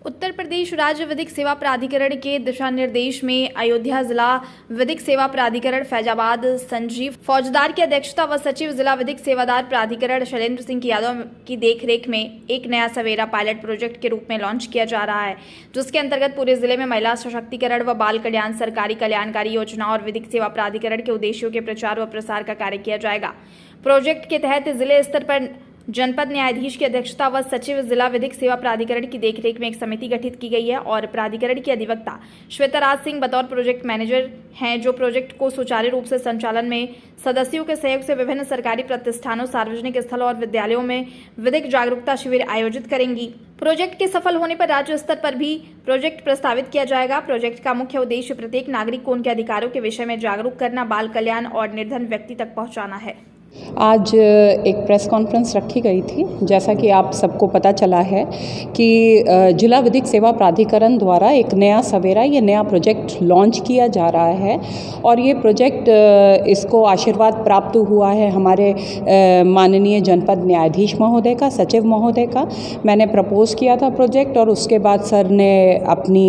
उत्तर प्रदेश राज्य विधिक सेवा प्राधिकरण के दिशा निर्देश में अयोध्या जिला विधिक सेवा प्राधिकरण फैजाबाद संजीव फौजदार की अध्यक्षता व सचिव जिला विधिक सेवादार प्राधिकरण शैलेंद्र सिंह यादव की देखरेख में एक नया सवेरा पायलट प्रोजेक्ट के रूप में लॉन्च किया जा रहा है, जिसके अंतर्गत पूरे जिले में महिला सशक्तिकरण व बाल कल्याण, सरकारी कल्याणकारी योजना और विधिक सेवा प्राधिकरण के उद्देश्यों के प्रचार व प्रसार का कार्य किया जाएगा। प्रोजेक्ट के तहत जिले स्तर पर जनपद न्यायाधीश की अध्यक्षता व सचिव जिला विधिक सेवा प्राधिकरण की देखरेख में एक समिति गठित की गई है और प्राधिकरण की अधिवक्ता श्वेताराज सिंह बतौर प्रोजेक्ट मैनेजर हैं, जो प्रोजेक्ट को सुचारू रूप से संचालन में सदस्यों के सहयोग से विभिन्न सरकारी प्रतिष्ठानों, सार्वजनिक स्थलों और विद्यालयों में विधिक जागरूकता शिविर आयोजित करेंगी। प्रोजेक्ट के सफल होने पर राज्य स्तर पर भी प्रोजेक्ट प्रस्तावित किया जाएगा। प्रोजेक्ट का मुख्य उद्देश्य प्रत्येक नागरिक को उनके अधिकारों के विषय में जागरूक करना, बाल कल्याण और निर्धन व्यक्ति तक पहुंचाना है। आज एक प्रेस कॉन्फ्रेंस रखी गई थी। जैसा कि आप सबको पता चला है कि जिला विधिक सेवा प्राधिकरण द्वारा एक नया सवेरा, ये नया प्रोजेक्ट लॉन्च किया जा रहा है और ये प्रोजेक्ट इसको आशीर्वाद प्राप्त हुआ है हमारे माननीय जनपद न्यायाधीश महोदय का, सचिव महोदय का। मैंने प्रपोज किया था प्रोजेक्ट और उसके बाद सर ने अपनी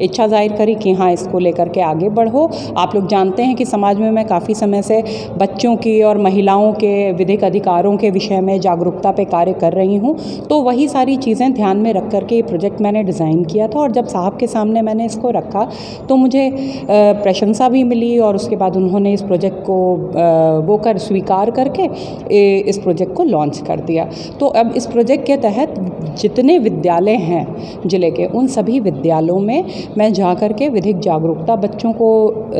इच्छा जाहिर करी कि हाँ, इसको लेकर के आगे बढ़ो। आप लोग जानते हैं कि समाज में मैं काफ़ी समय से बच्चों की और महिलाओं के विधिक अधिकारों के विषय में जागरूकता पे कार्य कर रही हूँ, तो वही सारी चीज़ें ध्यान में रख करके ये प्रोजेक्ट मैंने डिज़ाइन किया था। और जब साहब के सामने मैंने इसको रखा तो मुझे प्रशंसा भी मिली और उसके बाद उन्होंने इस प्रोजेक्ट को स्वीकार करके इस प्रोजेक्ट को लॉन्च कर दिया। तो अब इस प्रोजेक्ट के तहत जितने विद्यालय हैं जिले के, उन सभी विद्यालयों में मैं जा कर के विधिक जागरूकता बच्चों को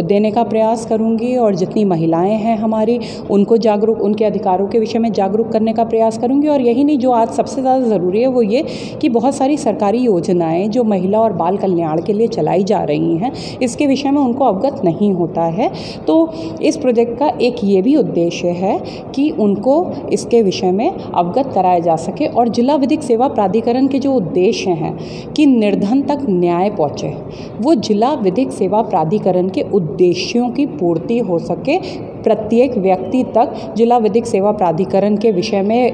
देने का प्रयास करूँगी और जितनी महिलाएँ हैं हमारी, उनको जागरूक, उनके अधिकारों के विषय में जागरूक करने का प्रयास करूंगी। और यही नहीं, जो आज सबसे ज़्यादा ज़रूरी है वो ये कि बहुत सारी सरकारी योजनाएं जो महिला और बाल कल्याण के लिए चलाई जा रही हैं, इसके विषय में उनको अवगत नहीं होता है। तो इस प्रोजेक्ट का एक ये भी उद्देश्य है कि उनको इसके विषय में अवगत कराया जा सके। और जिला विधिक सेवा प्राधिकरण के जो उद्देश्य हैं कि निर्धन तक न्याय पहुँचे, वो जिला विधिक सेवा प्राधिकरण के उद्देश्यों की पूर्ति हो सके, प्रत्येक व्यक्ति तक जिला विधिक सेवा प्राधिकरण के विषय में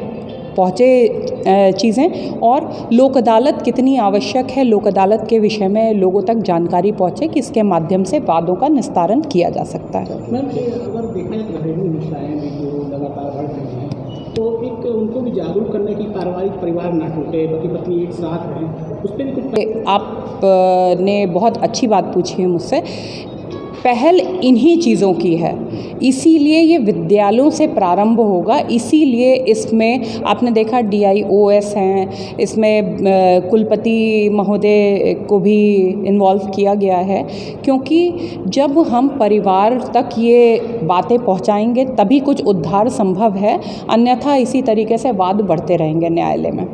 पहुँचे चीज़ें, और लोक अदालत कितनी आवश्यक है, लोक अदालत के विषय में लोगों तक जानकारी पहुँचे कि इसके माध्यम से वादों का निस्तारण किया जा सकता है। मैम, अगर देखा जाए तो घरेलू हिंसाएँ भी जो लगातार बढ़ रही हैं, तो एक उनको भी जागरूक करने की पारिवारिक परिवार ना टूटे, पति पत्नी एक साथ रहें, उस पर भी कुछ। आपने बहुत अच्छी बात पूछी है मुझसे। पहल इन्हीं चीज़ों की है, इसीलिए ये विद्यालयों से प्रारंभ होगा। इसीलिए इसमें आपने देखा DIOS हैं, इसमें कुलपति महोदय को भी इन्वॉल्व किया गया है, क्योंकि जब हम परिवार तक ये बातें पहुंचाएंगे तभी कुछ उद्धार संभव है, अन्यथा इसी तरीके से वाद बढ़ते रहेंगे न्यायालय में।